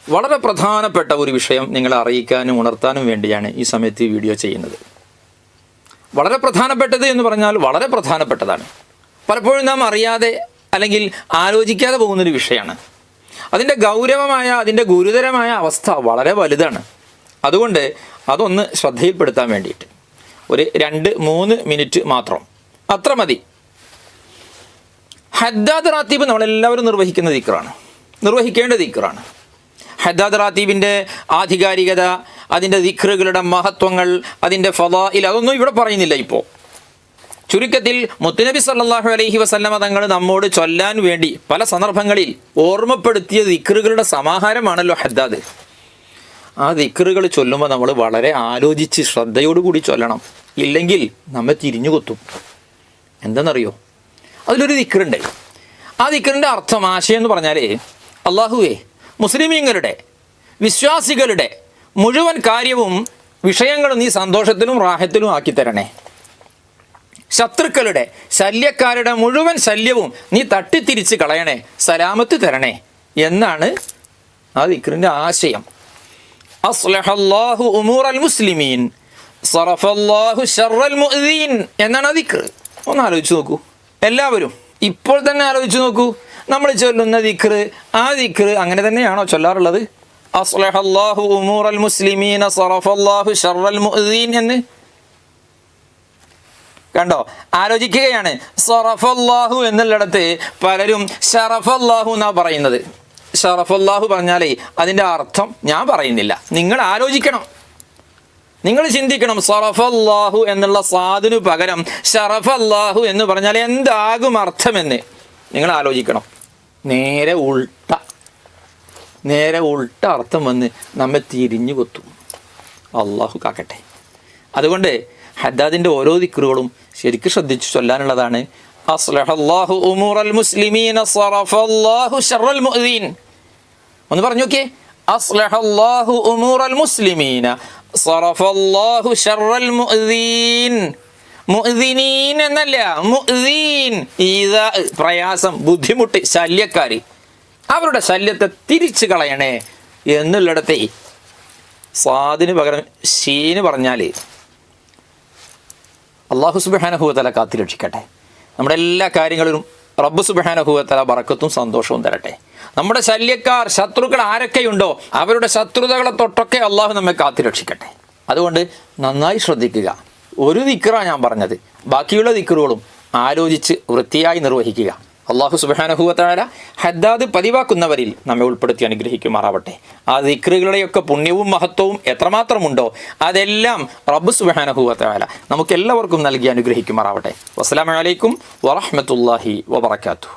വളരെ പ്രധാനപ്പെട്ട ഒരു വിഷയം നിങ്ങളെ അറിയിക്കാനും ഉണർത്താനും വേണ്ടിയാണ് ഈ സമയത്ത് ഈ വീഡിയോ ചെയ്യുന്നത്. വളരെ പ്രധാനപ്പെട്ടത് എന്ന് പറഞ്ഞാൽ വളരെ പ്രധാനപ്പെട്ടതാണ്. പലപ്പോഴും നാം അറിയാതെ അല്ലെങ്കിൽ ആലോചിക്കാതെ പോകുന്നൊരു വിഷയമാണ്. അതിൻ്റെ അതിൻ്റെ ഗുരുതരമായ അവസ്ഥ വളരെ വലുതാണ്. അതുകൊണ്ട് അതൊന്ന് ശ്രദ്ധയിൽപ്പെടുത്താൻ വേണ്ടിയിട്ട് ഒരു 2-3 മിനിറ്റ് മാത്രം, അത്ര മതി. ഹദ്ദാദ് റാത്തീബ് നമ്മളെല്ലാവരും നിർവഹിക്കുന്ന ദിക്റാണ്, നിർവഹിക്കേണ്ട ദിക്റാണ്. ഹദ്ദാദ് റാത്തീബിൻ്റെ ആധികാരികത, അതിൻ്റെ ദിക്റുകളുടെ മഹത്വങ്ങൾ, അതിൻ്റെ ഫളാഇൽ, അതൊന്നും ഇവിടെ പറയുന്നില്ല. ഇപ്പോൾ ചുരുക്കത്തിൽ മുത്തുനബി സല്ലല്ലാഹു അലൈഹി വസല്ലമ തങ്ങൾ നമ്മോട് ചൊല്ലാൻ വേണ്ടി പല സന്ദർഭങ്ങളിൽ ഓർമ്മപ്പെടുത്തിയ ദിക്റുകളുടെ സമാഹാരമാണല്ലോ ഹദ്ദാദ്. ആ ദിക്റുകൾ ചൊല്ലുമ്പോൾ നമ്മൾ വളരെ ആലോചിച്ച് ശ്രദ്ധയോടുകൂടി ചൊല്ലണം. ഇല്ലെങ്കിൽ നമ്മെ തിരിഞ്ഞു കൊത്തും. എന്തെന്നറിയോ? അതിലൊരു ദിക്റുണ്ട്. ആ ദിക്റിൻ്റെ അർത്ഥം, ആശയം എന്ന് പറഞ്ഞാൽ, അള്ളാഹുവേ, മുസ്ലിമീങ്ങളുടെ, വിശ്വാസികളുടെ മുഴുവൻ കാര്യവും വിഷയങ്ങളും നീ സന്തോഷത്തിലും റാഹത്തിലും ആക്കി തരണേ. ശത്രുക്കളുടെ, ശല്യക്കാരുടെ മുഴുവൻ ശല്യവും നീ തട്ടിത്തിരിച്ച് കളയണേ, സലാമത്ത് തരണേ എന്നാണ് ആ ദിക്റിൻ്റെ ആശയം. അസ്ലഹല്ലാഹു ഉമൂറൽ മുസ്ലിമീൻ സറഫല്ലാഹു ശർറൽ മുഅ്ദീൻ എന്നാണ് ആ ദിക്ർ. ഒന്ന് ആലോചിച്ച് നോക്കൂ എല്ലാവരും, ഇപ്പോൾ തന്നെ ആലോചിച്ച് നോക്കൂ. നമ്മൾ ചൊല്ലുന്ന ദിക്ർ, ആ ദിക്ർ അങ്ങനെ തന്നെയാണോ ചൊല്ലാറുള്ളത്? അസ്ലഹല്ലാഹു ഉമൂറൽ മുസ്ലിമീൻ സറഫല്ലാഹു ശർറൽ മുഅ്ദീൻ എന്ന് കണ്ടോ? ആലോചിക്കുകയാണ്. സറഫല്ലാഹു എന്നുള്ളിടത്ത് പലരും ഷറഫല്ലാഹു എന്നാ പറയുന്നത്. ഷറഫല്ലാഹു പറഞ്ഞാലേ അതിൻ്റെ അർത്ഥം ഞാൻ പറയുന്നില്ല, നിങ്ങൾ ആലോചിക്കണം, നിങ്ങൾ ചിന്തിക്കണം. സറഫല്ലാഹു എന്നുള്ള സാദിനു പകരം ഷറഫല്ലാഹു എന്ന് പറഞ്ഞാൽ എന്താകും അർത്ഥമെന്ന് നിങ്ങൾ ആലോചിക്കണം. നേരെ ഉൾട്ട അർത്ഥം വന്ന് നമ്മെ തിരിഞ്ഞു കൊത്തും. അള്ളാഹു കാക്കട്ടെ. അതുകൊണ്ട് ഹദ്ദാദിൻ്റെ ഓരോ ദിക്റുകളും ശരിക്കും ശ്രദ്ധിച്ച് ചൊല്ലാനുള്ളതാണ്. അസ്ലഹല്ലാഹു ഉമൂറൽ മുസ്ലിമീന സറഫല്ലാഹു ശർറൽ മുഅ്ദീൻ. ഒന്ന് പറഞ്ഞു നോക്കിയേ. അസ്ലഹല്ലാഹു ഉമൂറൽ മുസ്ലിമീന സറഫല്ലാഹു ശർറൽ മുഅ്ദീൻ. മുഅ്ദിനീൻ എന്നല്ല, മുഅ്ദീൻ. ഈദാ, പ്രയാസം, ബുദ്ധിമുട്ട്, ശല്യക്കാർ, അവരുടെ ശല്യത്തെ തിരിച്ചു കളയണേ എന്നുള്ളിടത്തെ സാദിന് പകരം ഷീന് പറഞ്ഞാൽ അള്ളാഹു സുബ്ഹാനഹു വ തആല കാത്തു രക്ഷിക്കട്ടെ. നമ്മുടെ എല്ലാ കാര്യങ്ങളിലും റബ്ബ് സുബ്ഹാനഹു വ തആല ബറക്കത്തും സന്തോഷവും തരട്ടെ. നമ്മുടെ ശല്യക്കാർ, ശത്രുക്കൾ ആരൊക്കെയുണ്ടോ അവരുടെ ശത്രുതകളെ തൊട്ടൊക്കെ അള്ളാഹു നമ്മെ കാത്തു രക്ഷിക്കട്ടെ. അതുകൊണ്ട് നന്നായി ശ്രദ്ധിക്കുക. ഒരു ദിക്റാണ് ഞാൻ പറഞ്ഞത്, ബാക്കിയുള്ള ദിക്റുകളും ആലോചിച്ച് വൃത്തിയായി നിർവഹിക്കുക. അള്ളാഹു സുബ്ഹാനഹു വ തആല ഹദ്ദാദ് പതിവാക്കുന്നവരിൽ നമ്മെ ഉൾപ്പെടുത്തി അനുഗ്രഹിക്കുമാറാവട്ടെ. ആ ദിക്റുകളുടെയൊക്കെ പുണ്യവും മഹത്വവും എത്രമാത്രമുണ്ടോ അതെല്ലാം റബ്ബ് സുബ്ഹാനഹു വ തആല നമുക്കെല്ലാവർക്കും നൽകി അനുഗ്രഹിക്കുമാറാവട്ടെ. വസ്സലാമു അലൈക്കും വറഹ്മത്തുള്ളാഹി വബറകാതുഹു.